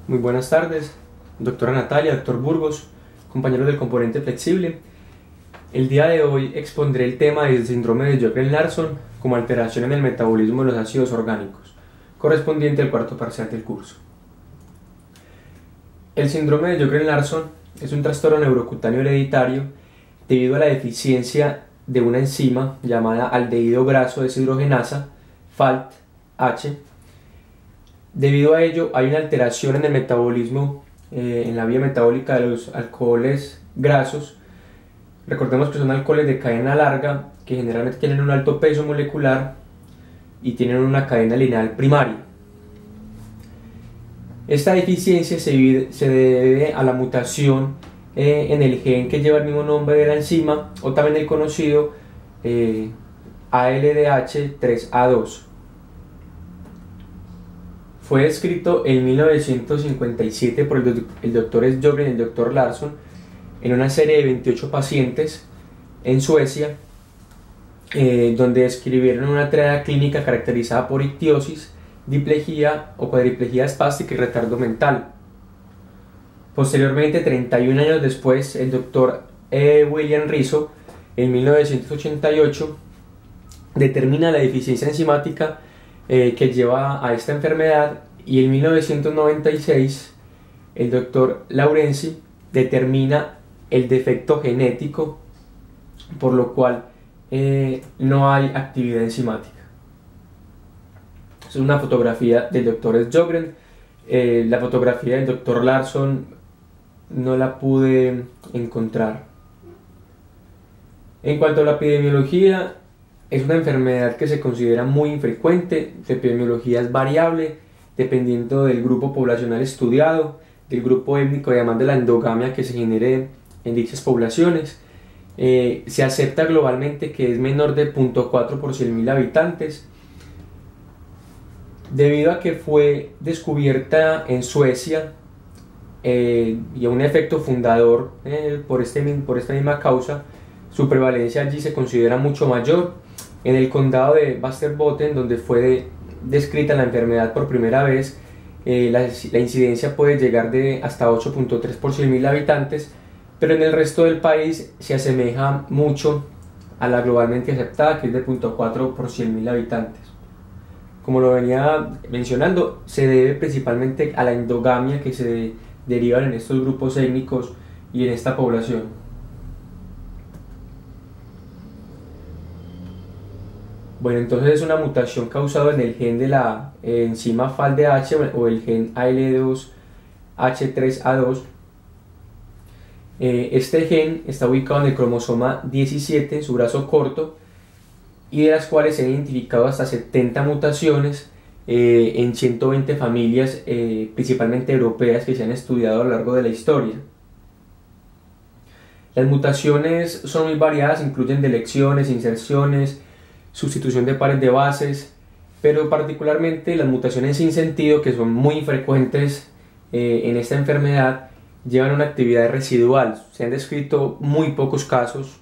Muy buenas tardes, doctora Natalia, doctor Burgos, compañeros del componente flexible. El día de hoy expondré el tema del síndrome de Sjögren-Larsson como alteración en el metabolismo de los ácidos orgánicos, correspondiente al cuarto parcial del curso. El síndrome de Sjögren-Larsson es un trastorno neurocutáneo hereditario debido a la deficiencia de una enzima llamada aldehído graso deshidrogenasa, FALT-H. Debido a ello hay una alteración en el metabolismo, en la vía metabólica de los alcoholes grasos. Recordemos que son alcoholes de cadena larga que generalmente tienen un alto peso molecular y tienen una cadena lineal primaria. Esta deficiencia se debe a la mutación en el gen que lleva el mismo nombre de la enzima, o también el conocido ALDH3A2. Fue descrito en 1957 por el Dr. Sjögren y el Dr. Larsson en una serie de 28 pacientes en Suecia, donde describieron una triada clínica caracterizada por ictiosis, diplejía o cuadriplejía espástica y retardo mental. Posteriormente, 31 años después, el Dr. William Riso, en 1988, determina la deficiencia enzimática que lleva a esta enfermedad, y en 1996 el Dr. Laurenzi determina el defecto genético, por lo cual no hay actividad enzimática. Es una fotografía del Dr. Sjögren. La fotografía del Dr. Larsson no la pude encontrar. En cuanto a la epidemiología, es una enfermedad que se considera muy infrecuente. Su epidemiología es variable dependiendo del grupo poblacional estudiado, del grupo étnico y además de la endogamia que se genere en dichas poblaciones. Se acepta globalmente que es menor de 0.4 por 100.000 habitantes. Debido a que fue descubierta en Suecia y a un efecto fundador por esta misma causa, su prevalencia allí se considera mucho mayor. En el condado de Västerbotten, donde fue descrita la enfermedad por primera vez, la incidencia puede llegar de hasta 8.3 por 100.000 habitantes, pero en el resto del país se asemeja mucho a la globalmente aceptada, que es de 0.4 por 100.000 habitantes. Como lo venía mencionando, se debe principalmente a la endogamia que se derivan en estos grupos étnicos y en esta población. Bueno, entonces es una mutación causada en el gen de la enzima FALT-H o el gen AL2H3A2. Este gen está ubicado en el cromosoma 17, en su brazo corto, y de las cuales se han identificado hasta 70 mutaciones en 120 familias, principalmente europeas, que se han estudiado a lo largo de la historia. Las mutaciones son muy variadas, incluyen delecciones, inserciones, sustitución de pares de bases, pero particularmente las mutaciones sin sentido, que son muy frecuentes en esta enfermedad, llevan una actividad residual. Se han descrito muy pocos casos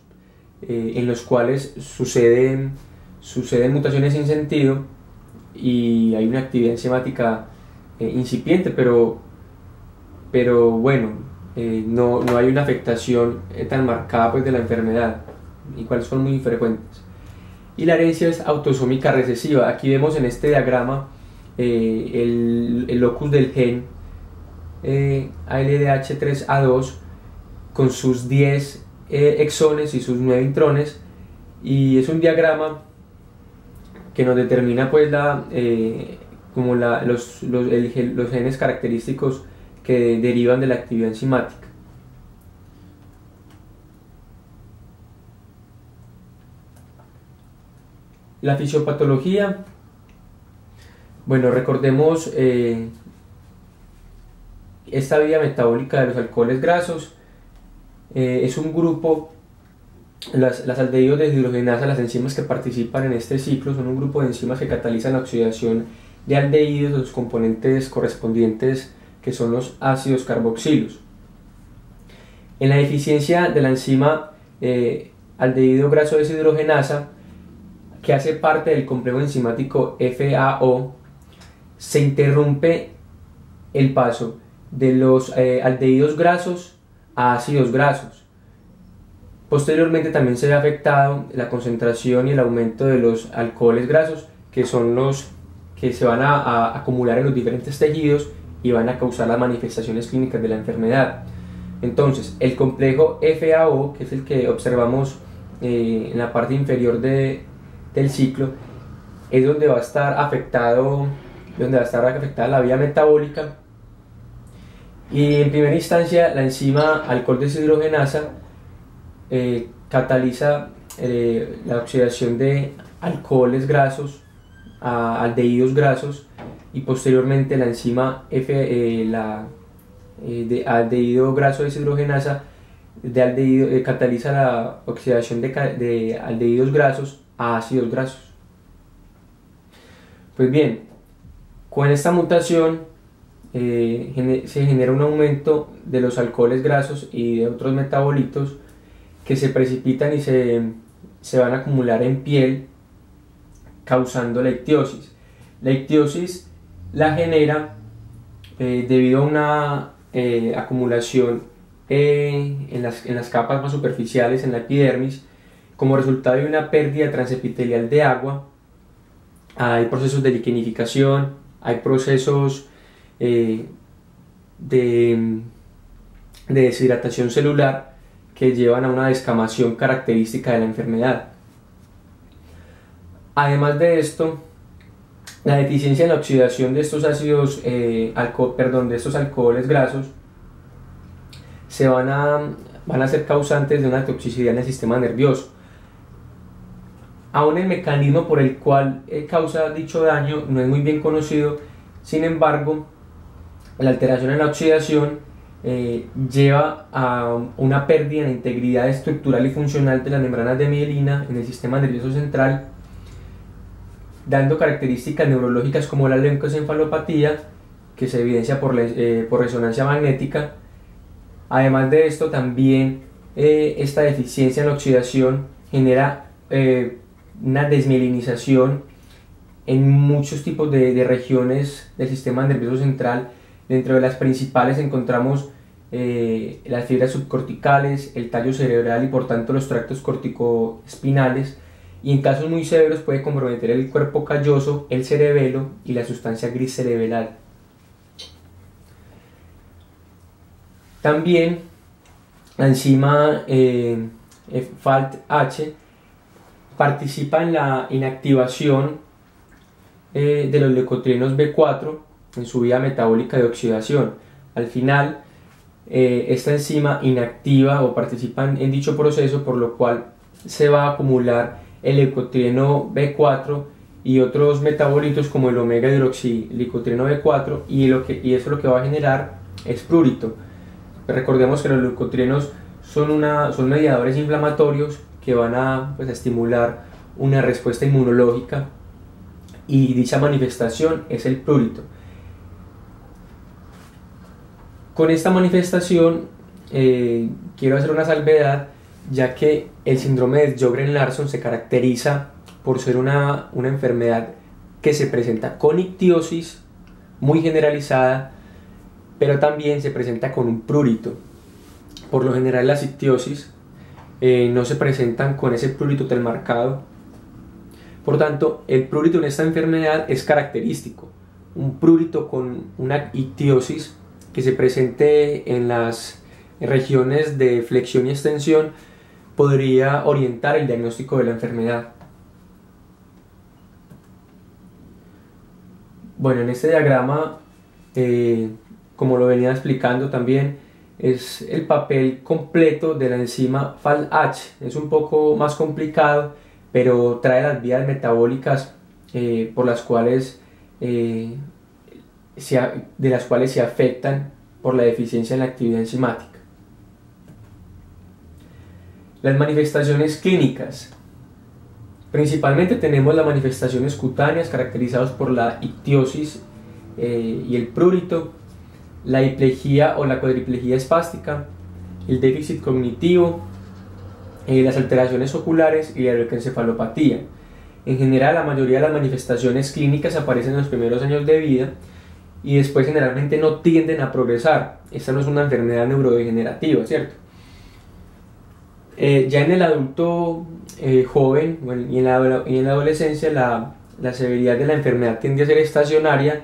en los cuales suceden mutaciones sin sentido y hay una actividad enzimática incipiente, pero bueno, no hay una afectación tan marcada pues de la enfermedad, igual son muy frecuentes. Y la herencia es autosómica recesiva. Aquí vemos en este diagrama el locus del gen ALDH3A2 con sus 10 exones y sus 9 intrones, y es un diagrama que nos determina pues los genes característicos que derivan de la actividad enzimática. La fisiopatología, bueno, recordemos esta vía metabólica de los alcoholes grasos. Es un grupo, las aldehídos deshidrogenasas, las enzimas que participan en este ciclo, son un grupo de enzimas que catalizan la oxidación de aldehídos, los componentes correspondientes que son los ácidos carboxilos. En la deficiencia de la enzima aldehído graso deshidrogenasa, que hace parte del complejo enzimático FAO, se interrumpe el paso de los aldehídos grasos a ácidos grasos. Posteriormente también se ve afectado la concentración y el aumento de los alcoholes grasos, que son los que se van a acumular en los diferentes tejidos y van a causar las manifestaciones clínicas de la enfermedad. Entonces, el complejo FAO, que es el que observamos en la parte inferior del ciclo, es donde va a estar afectada la vía metabólica, y en primera instancia la enzima alcohol deshidrogenasa cataliza la oxidación de alcoholes grasos a aldehídos grasos, y posteriormente la enzima de aldehído graso deshidrogenasa cataliza la oxidación de aldehídos grasos a ácidos grasos. Pues bien, con esta mutación se genera un aumento de los alcoholes grasos y de otros metabolitos que se precipitan y se van a acumular en piel, causando la ictiosis. La ictiosis la genera debido a una acumulación en las capas más superficiales, en la epidermis, como resultado de una pérdida transepitelial de agua. Hay procesos de liquenificación, hay procesos de deshidratación celular que llevan a una descamación característica de la enfermedad. Además de esto, la deficiencia en la oxidación de estos de estos alcoholes grasos van a ser causantes de una toxicidad en el sistema nervioso. Aún el mecanismo por el cual causa dicho daño no es muy bien conocido. Sin embargo, la alteración en la oxidación lleva a una pérdida en la integridad estructural y funcional de las membranas de mielina en el sistema nervioso central, dando características neurológicas como la leucoencefalopatía, que se evidencia por resonancia magnética. Además de esto, también esta deficiencia en la oxidación genera una desmielinización en muchos tipos de regiones del sistema nervioso central. Dentro de las principales encontramos las fibras subcorticales, el tallo cerebral y por tanto los tractos corticoespinales, y en casos muy severos puede comprometer el cuerpo calloso, el cerebelo y la sustancia gris cerebral. También la enzima FALT-H participa en la inactivación de los leucotrienos B4 en su vía metabólica de oxidación. Al final, esta enzima inactiva o participa en dicho proceso, por lo cual se va a acumular el leucotrieno B4 y otros metabolitos como el omega hidroxileucotrieno B4, y eso lo que va a generar es prurito. Recordemos que los leucotrienos son mediadores inflamatorios que van a estimular una respuesta inmunológica, y dicha manifestación es el prurito. Con esta manifestación quiero hacer una salvedad, ya que el síndrome de Sjögren-Larsson se caracteriza por ser una enfermedad que se presenta con ictiosis muy generalizada, pero también se presenta con un prurito. Por lo general las ictiosis no se presentan con ese prurito tan marcado. Por tanto, el prurito en esta enfermedad es característico. Un prurito con una ictiosis que se presente en las regiones de flexión y extensión podría orientar el diagnóstico de la enfermedad. Bueno, en este diagrama, como lo venía explicando también, es el papel completo de la enzima FALT-H. Es un poco más complicado, pero trae las vías metabólicas por las cuales de las cuales se afectan por la deficiencia en la actividad enzimática. Las manifestaciones clínicas. Principalmente tenemos las manifestaciones cutáneas caracterizadas por la ictiosis y el prurito, la hiplegia o la cuadriplegia espástica, el déficit cognitivo, las alteraciones oculares y la leucoencefalopatía. En general, la mayoría de las manifestaciones clínicas aparecen en los primeros años de vida y después generalmente no tienden a progresar. Esta no es una enfermedad neurodegenerativa, ¿cierto? Ya en el adulto joven y en la adolescencia la severidad de la enfermedad tiende a ser estacionaria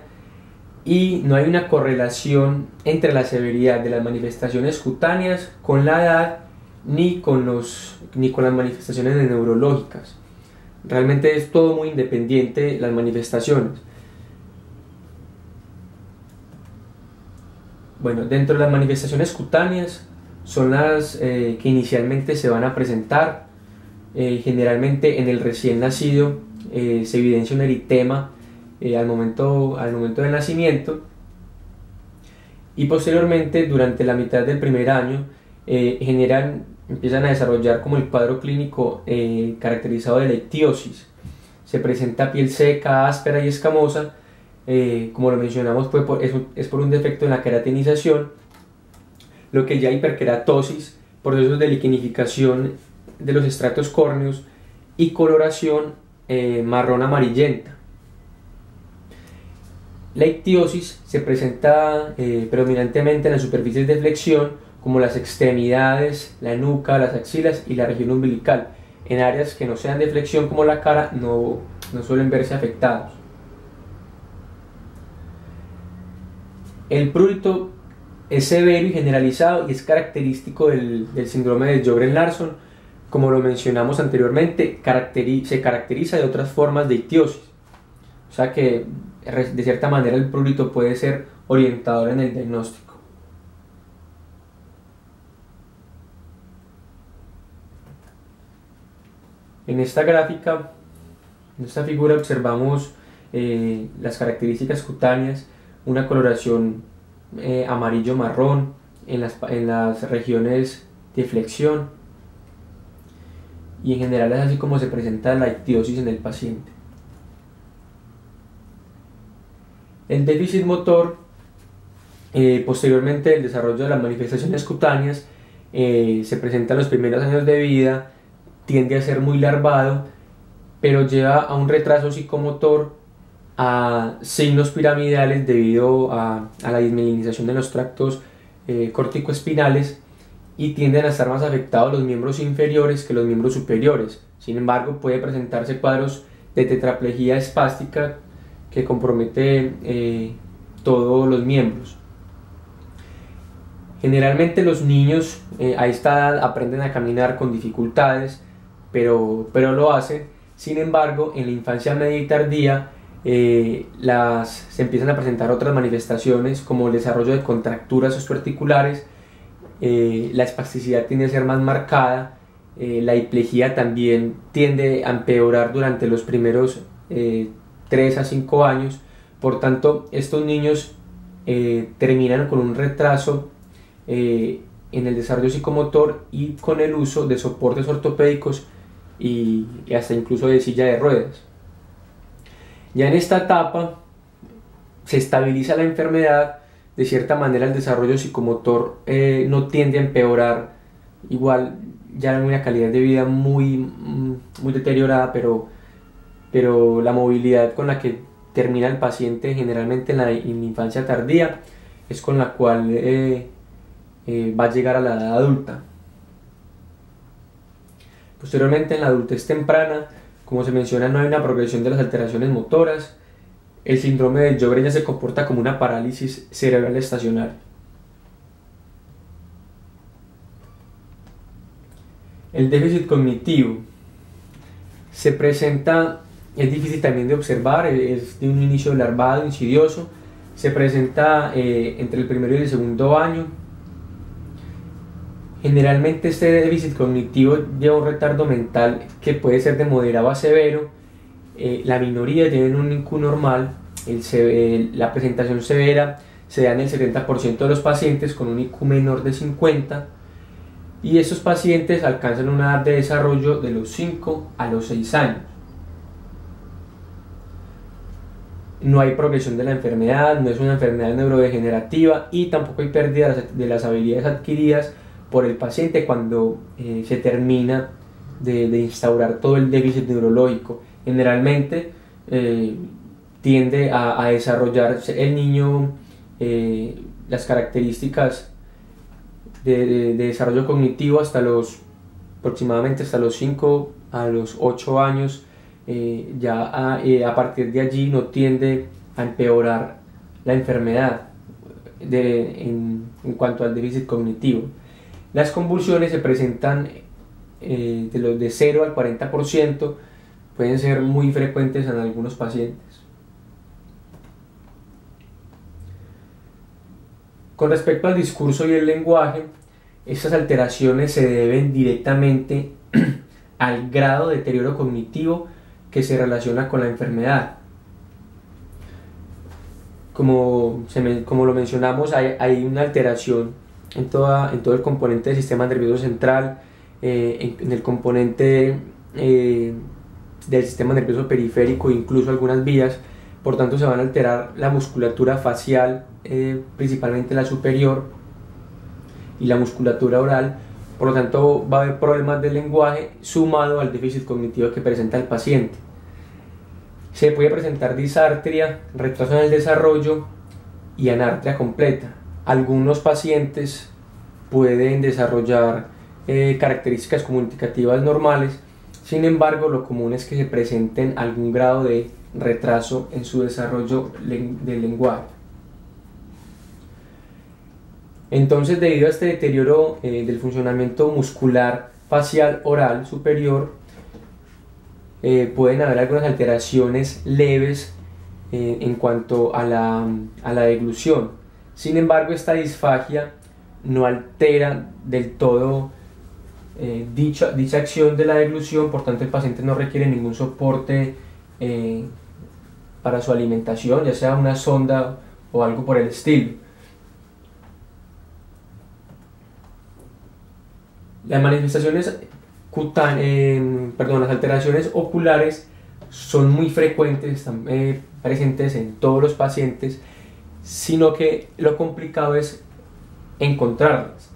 y no hay una correlación entre la severidad de las manifestaciones cutáneas con la edad ni con las manifestaciones neurológicas. Realmente es todo muy independiente las manifestaciones. Bueno, dentro de las manifestaciones cutáneas son las que inicialmente se van a presentar. Generalmente en el recién nacido se evidencia un eritema al momento del nacimiento, y posteriormente durante la mitad del primer año empiezan a desarrollar como el cuadro clínico caracterizado de la ictiosis. Se presenta piel seca, áspera y escamosa, como lo mencionamos, es por un defecto en la queratinización, lo que ya hiperkeratosis, procesos de liquenificación de los estratos córneos y coloración marrón amarillenta. La ictiosis se presenta predominantemente en las superficies de flexión, como las extremidades, la nuca, las axilas y la región umbilical. En áreas que no sean de flexión, como la cara, no suelen verse afectados. El prurito es severo y generalizado y es característico del síndrome de Sjögren-Larsson. Como lo mencionamos anteriormente, se caracteriza de otras formas de ictiosis. O sea que de cierta manera el prurito puede ser orientador en el diagnóstico. En esta gráfica, en esta figura, observamos las características cutáneas, una coloración amarillo-marrón en las regiones de flexión, y en general es así como se presenta la ictiosis en el paciente. El déficit motor, posteriormente del desarrollo de las manifestaciones cutáneas, se presenta en los primeros años de vida, tiende a ser muy larvado, pero lleva a un retraso psicomotor, a signos piramidales debido a la dismielinización de los tractos corticoespinales, y tienden a estar más afectados los miembros inferiores que los miembros superiores. Sin embargo, puede presentarse cuadros de tetraplegia espástica que compromete todos los miembros. Generalmente los niños a esta edad aprenden a caminar con dificultades, pero lo hacen. Sin embargo, en la infancia media y tardía se empiezan a presentar otras manifestaciones, como el desarrollo de contracturas osteoarticulares, la espasticidad tiende a ser más marcada, la hiplegia también tiende a empeorar durante los primeros 3 a 5 años. Por tanto, estos niños terminan con un retraso en el desarrollo psicomotor y con el uso de soportes ortopédicos y hasta incluso de silla de ruedas. Ya en esta etapa se estabiliza la enfermedad. De cierta manera el desarrollo psicomotor no tiende a empeorar, igual ya en una calidad de vida muy deteriorada, pero la movilidad con la que termina el paciente generalmente en la infancia tardía es con la cual va a llegar a la edad adulta. Posteriormente, en la adultez temprana, como se menciona, no hay una progresión de las alteraciones motoras. El síndrome de Sjögren ya se comporta como una parálisis cerebral estacionaria. El déficit cognitivo se presenta, es difícil también de observar, es de un inicio larvado, insidioso, se presenta entre el primero y el segundo año. Generalmente este déficit cognitivo lleva un retardo mental que puede ser de moderado a severo. La minoría tienen un IQ normal. La presentación severa se da en el 70% de los pacientes con un IQ menor de 50, y estos pacientes alcanzan una edad de desarrollo de los 5 a los 6 años. No hay progresión de la enfermedad, no es una enfermedad neurodegenerativa y tampoco hay pérdida de las habilidades adquiridas por el paciente cuando se termina de instaurar todo el déficit neurológico. Generalmente tiende a desarrollar el niño las características de desarrollo cognitivo aproximadamente hasta los 5 a los 8 años. A partir de allí no tiende a empeorar la enfermedad en cuanto al déficit cognitivo. Las convulsiones se presentan de 0 al 40%, pueden ser muy frecuentes en algunos pacientes. Con respecto al discurso y el lenguaje, estas alteraciones se deben directamente al grado de deterioro cognitivo que se relaciona con la enfermedad. Como lo mencionamos, hay una alteración en todo el componente del sistema nervioso central, en el componente del sistema nervioso periférico, incluso algunas vías. Por tanto, se van a alterar la musculatura facial, principalmente la superior, y la musculatura oral. Por lo tanto, va a haber problemas del lenguaje sumado al déficit cognitivo que presenta el paciente. Se puede presentar disartria, retraso en el desarrollo y anartria completa. Algunos pacientes pueden desarrollar características comunicativas normales, sin embargo, lo común es que se presenten algún grado de retraso en su desarrollo del lenguaje. Entonces, debido a este deterioro del funcionamiento muscular facial oral superior, pueden haber algunas alteraciones leves en cuanto a la deglución. Sin embargo, esta disfagia no altera del todo dicha acción de la deglución, por tanto el paciente no requiere ningún soporte para su alimentación, ya sea una sonda o algo por el estilo. Las manifestaciones las alteraciones oculares son muy frecuentes, están presentes en todos los pacientes, sino que lo complicado es encontrarlas.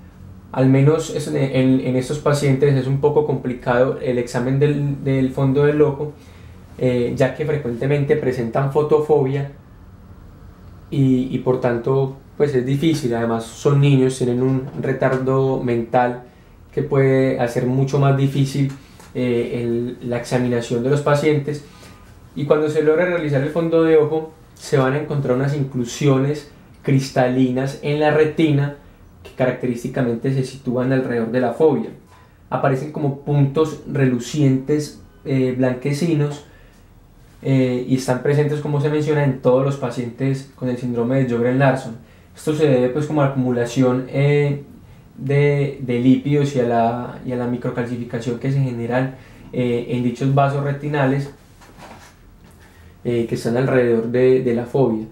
Al menos en estos pacientes es un poco complicado el examen del fondo del ojo, ya que frecuentemente presentan fotofobia y por tanto pues es difícil. Además son niños, tienen un retardo mental que puede hacer mucho más difícil la examinación de los pacientes, y cuando se logra realizar el fondo de ojo se van a encontrar unas inclusiones cristalinas en la retina que característicamente se sitúan alrededor de la fóvea. Aparecen como puntos relucientes blanquecinos y están presentes, como se menciona, en todos los pacientes con el síndrome de Sjögren-Larsson. Esto se debe pues como a la acumulación de lípidos y a la microcalcificación que se generan en dichos vasos retinales que están alrededor de la fóvea.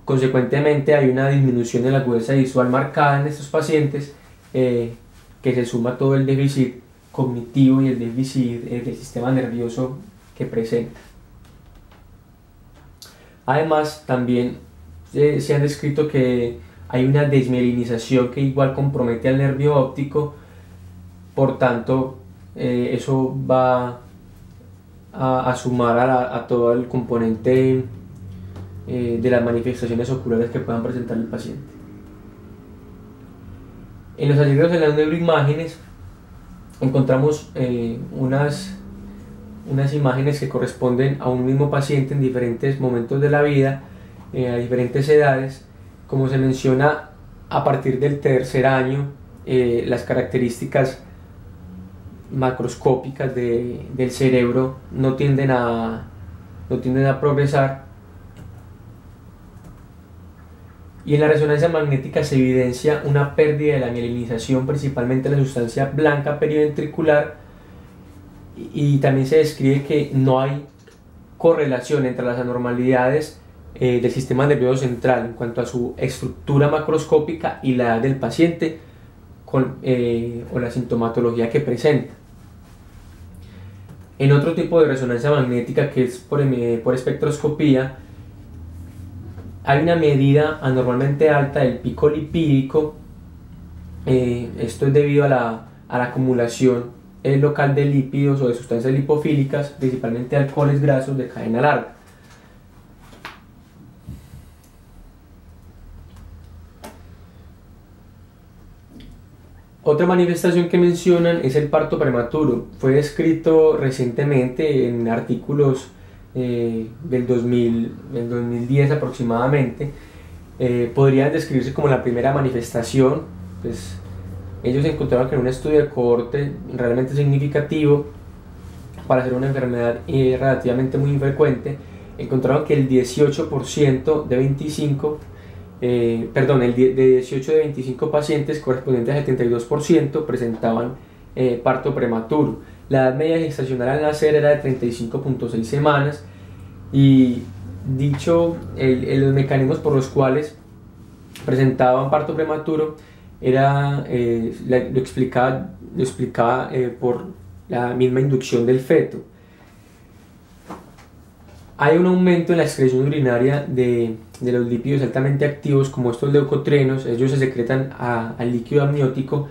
Consecuentemente hay una disminución de la agudeza visual marcada en estos pacientes, que se suma a todo el déficit cognitivo y el déficit del sistema nervioso que presenta. Además, también se han descrito que hay una desmielinización que igual compromete al nervio óptico, por tanto eso va a sumar a todo el componente de las manifestaciones oculares que puedan presentar el paciente. En los hallazgos de las neuroimágenes encontramos unas imágenes que corresponden a un mismo paciente en diferentes momentos de la vida, a diferentes edades. Como se menciona, a partir del tercer año las características macroscópicas del cerebro no tienden a progresar, y en la resonancia magnética se evidencia una pérdida de la mielinización, principalmente la sustancia blanca periventricular, y también se describe que no hay correlación entre las anormalidades del sistema nervioso central en cuanto a su estructura macroscópica y la edad del paciente o la sintomatología que presenta. En otro tipo de resonancia magnética, que es por espectroscopía, hay una medida anormalmente alta del pico lipídico. Esto es debido a la acumulación local de lípidos o de sustancias lipofílicas, principalmente alcoholes grasos de cadena larga. Otra manifestación que mencionan es el parto prematuro. Fue descrito recientemente en artículos del 2010 aproximadamente. Podrían describirse como la primera manifestación. Pues, ellos encontraron que en un estudio de cohorte realmente significativo para ser una enfermedad relativamente muy infrecuente, encontraron que el 18% de 25 de 18 de 25 pacientes, correspondientes al 72%, presentaban parto prematuro. La edad media gestacional al nacer era de 35.6 semanas, y los mecanismos por los cuales presentaban parto prematuro lo explicaba por la misma inducción del feto. Hay un aumento en la excreción urinaria de los lípidos altamente activos, como estos leucotrienos. Ellos se secretan al líquido amniótico.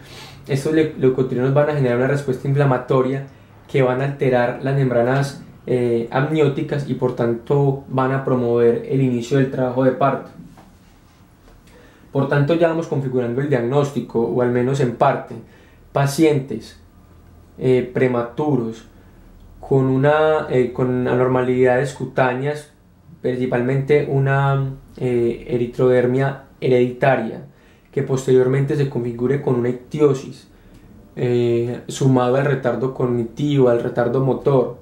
Estos leucotrienos van a generar una respuesta inflamatoria que van a alterar las membranas amnióticas y por tanto van a promover el inicio del trabajo de parto. Por tanto, ya vamos configurando el diagnóstico, o al menos en parte. Pacientes prematuros con anormalidades cutáneas, principalmente una eritrodermia hereditaria, que posteriormente se configure con una ictiosis, sumado al retardo cognitivo, al retardo motor,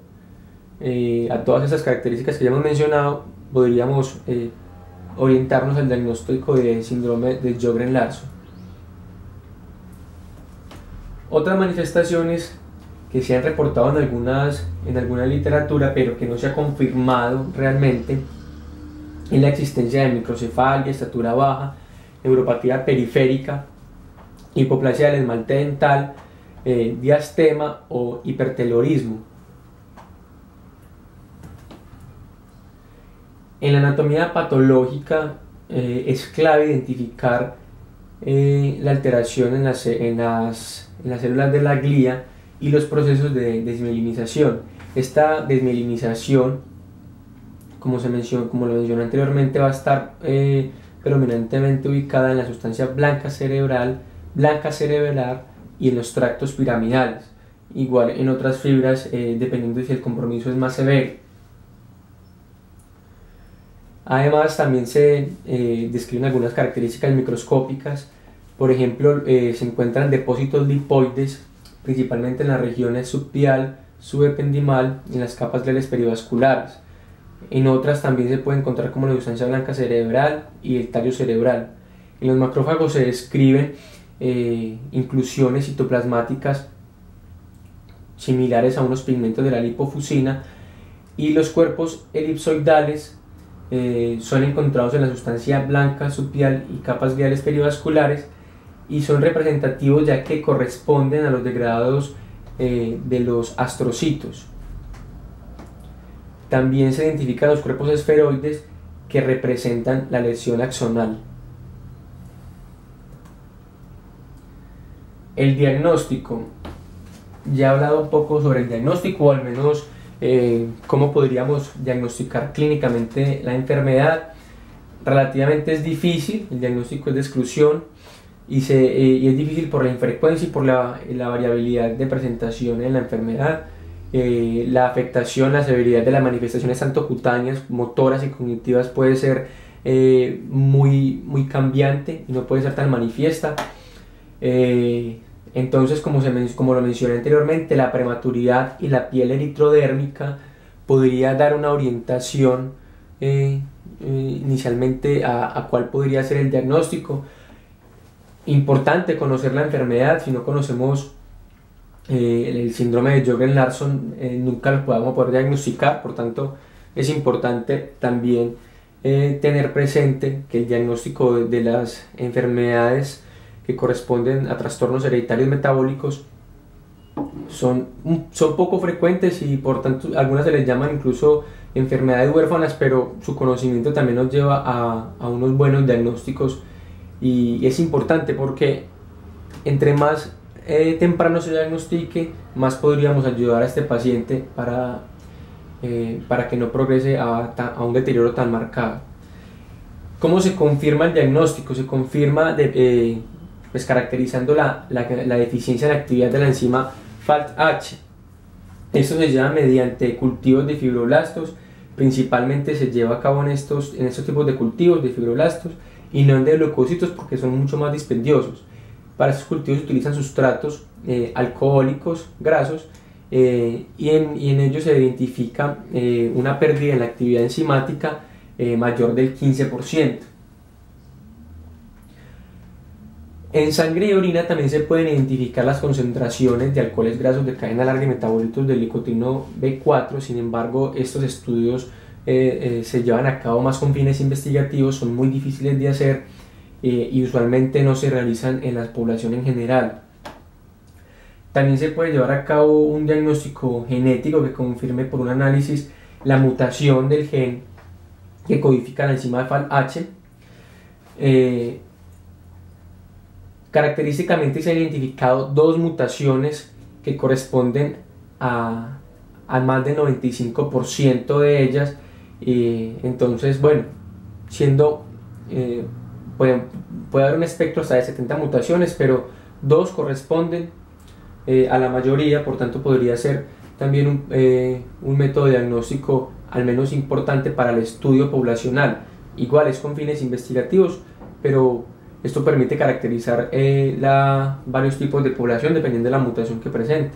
a todas esas características que ya hemos mencionado, podríamos orientarnos al diagnóstico de síndrome de Sjögren-Larsson. Otras manifestaciones que se han reportado en alguna literatura, pero que no se ha confirmado realmente, es la existencia de microcefalia, estatura baja, neuropatía periférica, hipoplasia del esmalte dental, diastema o hipertelorismo. En la anatomía patológica es clave identificar la alteración en las células de la glía y los procesos de desmielinización. Esta desmielinización, como lo mencioné anteriormente, va a estar predominantemente ubicada en la sustancia blanca cerebral y en los tractos piramidales, igual en otras fibras, dependiendo de si el compromiso es más severo. Además, también se describen algunas características microscópicas. Por ejemplo, se encuentran depósitos lipoides, principalmente en las regiones subpial, subependimal y en las capas gliales perivasculares. En otras también se puede encontrar como la sustancia blanca cerebral y el tallo cerebral. En los macrófagos se describen inclusiones citoplasmáticas similares a unos pigmentos de la lipofuscina, y los cuerpos elipsoidales son encontrados en la sustancia blanca subpial y capas gliales perivasculares, y son representativos ya que corresponden a los degradados de los astrocitos. También se identifican los cuerpos esferoides que representan la lesión axonal. El diagnóstico. Ya he hablado un poco sobre el diagnóstico, o al menos cómo podríamos diagnosticar clínicamente la enfermedad. Relativamente es difícil, el diagnóstico es de exclusión, y es difícil por la infrecuencia y por la variabilidad de presentación en la enfermedad. La afectación, la severidad de las manifestaciones tanto cutáneas, motoras y cognitivas puede ser muy cambiante y no puede ser tan manifiesta. Entonces, como lo mencioné anteriormente, la prematuridad y la piel eritrodérmica podría dar una orientación inicialmente a cuál podría ser el diagnóstico. Importante conocer la enfermedad. Si no conocemos el síndrome de Sjögren-Larsson, nunca lo podamos poder diagnosticar. Por tanto, es importante también tener presente que el diagnóstico de las enfermedades que corresponden a trastornos hereditarios metabólicos son poco frecuentes, y por tanto algunas se les llaman incluso enfermedades huérfanas, pero su conocimiento también nos lleva a unos buenos diagnósticos, y es importante porque entre más temprano se diagnostique, más podríamos ayudar a este paciente para que no progrese a un deterioro tan marcado. ¿Cómo se confirma el diagnóstico? Se confirma pues caracterizando la deficiencia en la actividad de la enzima FALT-H. Esto se lleva mediante cultivos de fibroblastos, principalmente se lleva a cabo en estos tipos de cultivos de fibroblastos y no en de leucocitos porque son mucho más dispendiosos. Para estos cultivos se utilizan sustratos alcohólicos, grasos, y en ellos se identifica una pérdida en la actividad enzimática mayor del 15%. En sangre y orina también se pueden identificar las concentraciones de alcoholes grasos de cadena larga y metabolitos del licotino B4. Sin embargo, estos estudios se llevan a cabo más con fines investigativos, son muy difíciles de hacer y usualmente no se realizan en la población en general. También se puede llevar a cabo un diagnóstico genético que confirme por un análisis la mutación del gen que codifica la enzima FALT-H. Característicamente se han identificado dos mutaciones que corresponden a más del 95% de ellas. Entonces, bueno, puede haber un espectro hasta de 70 mutaciones, pero dos corresponden a la mayoría, por tanto podría ser también un método diagnóstico al menos importante para el estudio poblacional. Igual es con fines investigativos, pero esto permite caracterizar varios tipos de población dependiendo de la mutación que presente.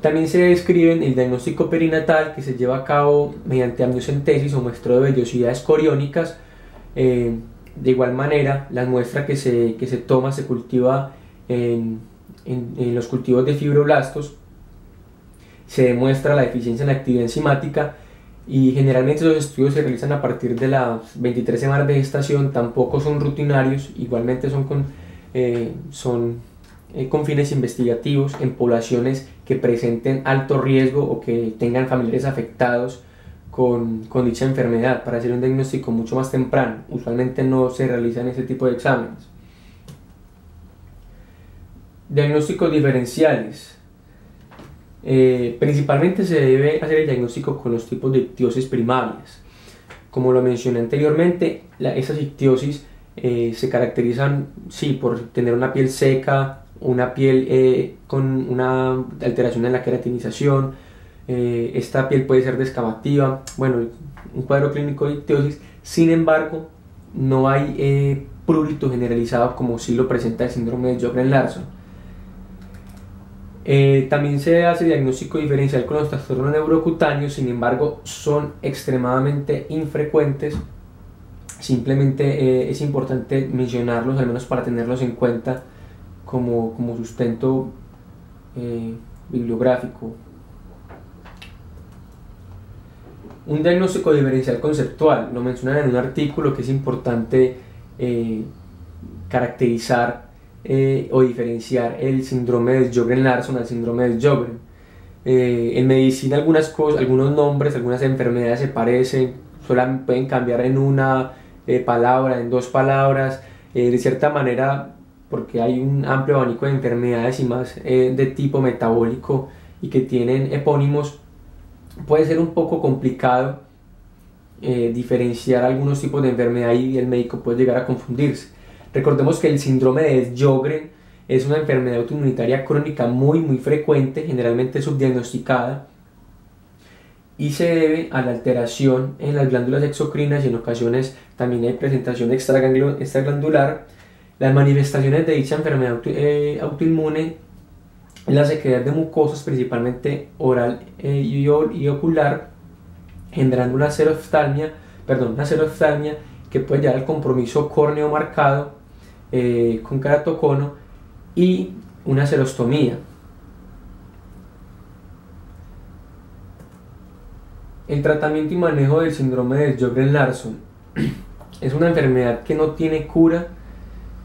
También se describe el diagnóstico perinatal, que se lleva a cabo mediante amniocentesis o muestreo de vellosidades coriónicas. De igual manera, la muestra que se toma se cultiva en los cultivos de fibroblastos. Se demuestra la deficiencia en la actividad enzimática y generalmente los estudios se realizan a partir de las 23 semanas de gestación. Tampoco son rutinarios, igualmente son con fines investigativos en poblaciones que presenten alto riesgo o que tengan familiares afectados con dicha enfermedad, para hacer un diagnóstico mucho más temprano. Usualmente no se realizan ese tipo de exámenes. Diagnósticos diferenciales. Principalmente se debe hacer el diagnóstico con los tipos de ictiosis primarias. Como lo mencioné anteriormente, esas ictiosis se caracterizan por tener una piel seca, una piel con una alteración en la queratinización. Esta piel puede ser descamativa, bueno, un cuadro clínico de ictiosis. Sin embargo, no hay prurito generalizado como sí lo presenta el síndrome de Sjögren-Larsson. También se hace diagnóstico diferencial con los trastornos neurocutáneos, sin embargo son extremadamente infrecuentes. Simplemente es importante mencionarlos, al menos para tenerlos en cuenta como sustento bibliográfico. Un diagnóstico diferencial conceptual, lo mencionan en un artículo que es importante caracterizar o diferenciar el síndrome de Sjögren-Larsson al síndrome de Sjögren. En medicina algunos nombres, algunas enfermedades se parecen, solo pueden cambiar en una palabra, en dos palabras, de cierta manera, porque hay un amplio abanico de enfermedades y más de tipo metabólico y que tienen epónimos. Puede ser un poco complicado diferenciar algunos tipos de enfermedad y el médico puede llegar a confundirse. Recordemos que el síndrome de Sjögren es una enfermedad autoinmunitaria crónica muy frecuente, generalmente subdiagnosticada, y se debe a la alteración en las glándulas exocrinas y en ocasiones también hay presentación extraglandular. Las manifestaciones de dicha enfermedad autoinmune es la sequedad de mucosas, principalmente oral y ocular, generando una xeroftalmia que puede llevar al compromiso córneo marcado con keratocono y una xerostomía. El tratamiento y manejo del síndrome de Sjögren-Larsson es una enfermedad que no tiene cura.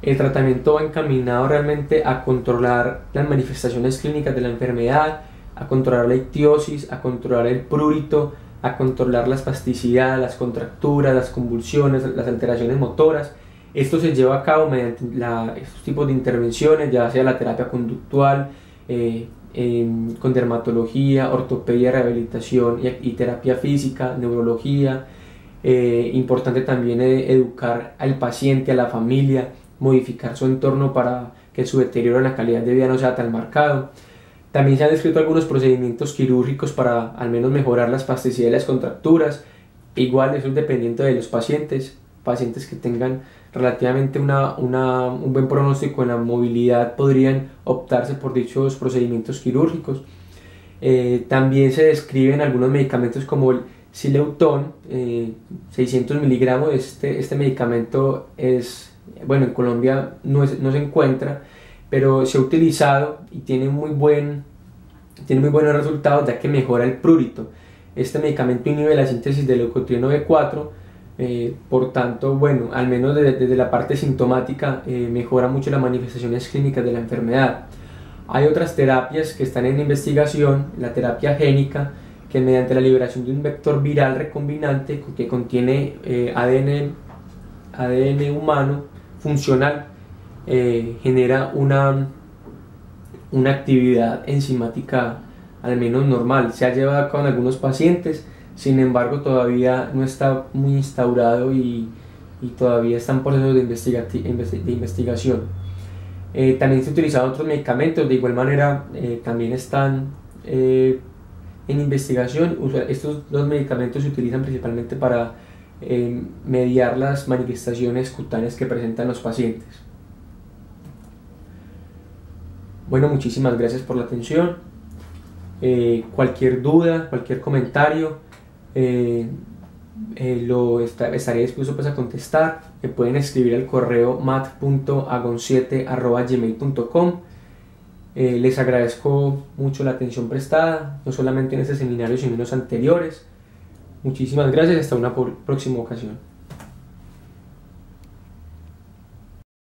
El tratamiento va encaminado realmente a controlar las manifestaciones clínicas de la enfermedad, a controlar la ictiosis, a controlar el prurito, a controlar la espasticidad, las contracturas, las convulsiones, las alteraciones motoras. Esto se lleva a cabo mediante estos tipos de intervenciones, ya sea la terapia conductual, con dermatología, ortopedia, rehabilitación y terapia física, neurología. Importante también educar al paciente, a la familia, modificar su entorno para que su deterioro en la calidad de vida no sea tan marcado. También se han descrito algunos procedimientos quirúrgicos para al menos mejorar la espasticidad de las contracturas. Igual eso es dependiente de los pacientes que tengan relativamente un buen pronóstico en la movilidad podrían optarse por dichos procedimientos quirúrgicos. También se describen algunos medicamentos como el Xileuton, 600 miligramos. Este medicamento en Colombia no se encuentra, pero se ha utilizado y tiene muy buenos resultados, ya que mejora el prurito. Este medicamento inhibe la síntesis del leucotrieno B4, por tanto, al menos desde la parte sintomática, mejora mucho las manifestaciones clínicas de la enfermedad. Hay otras terapias que están en investigación, la terapia génica, que mediante la liberación de un vector viral recombinante que contiene ADN humano funcional, genera una actividad enzimática al menos normal. Se ha llevado a cabo en algunos pacientes, sin embargo todavía no está muy instaurado y todavía está en proceso de investigación. También se utilizan otros medicamentos, de igual manera también están en investigación. Estos dos medicamentos se utilizan principalmente para mediar las manifestaciones cutáneas que presentan los pacientes. Bueno, muchísimas gracias por la atención. Cualquier duda, cualquier comentario, estaré dispuesto a contestar. Me pueden escribir al correo mat.agon7@gmail.com. Les agradezco mucho la atención prestada, no solamente en este seminario sino en los anteriores. Muchísimas gracias, hasta una próxima ocasión.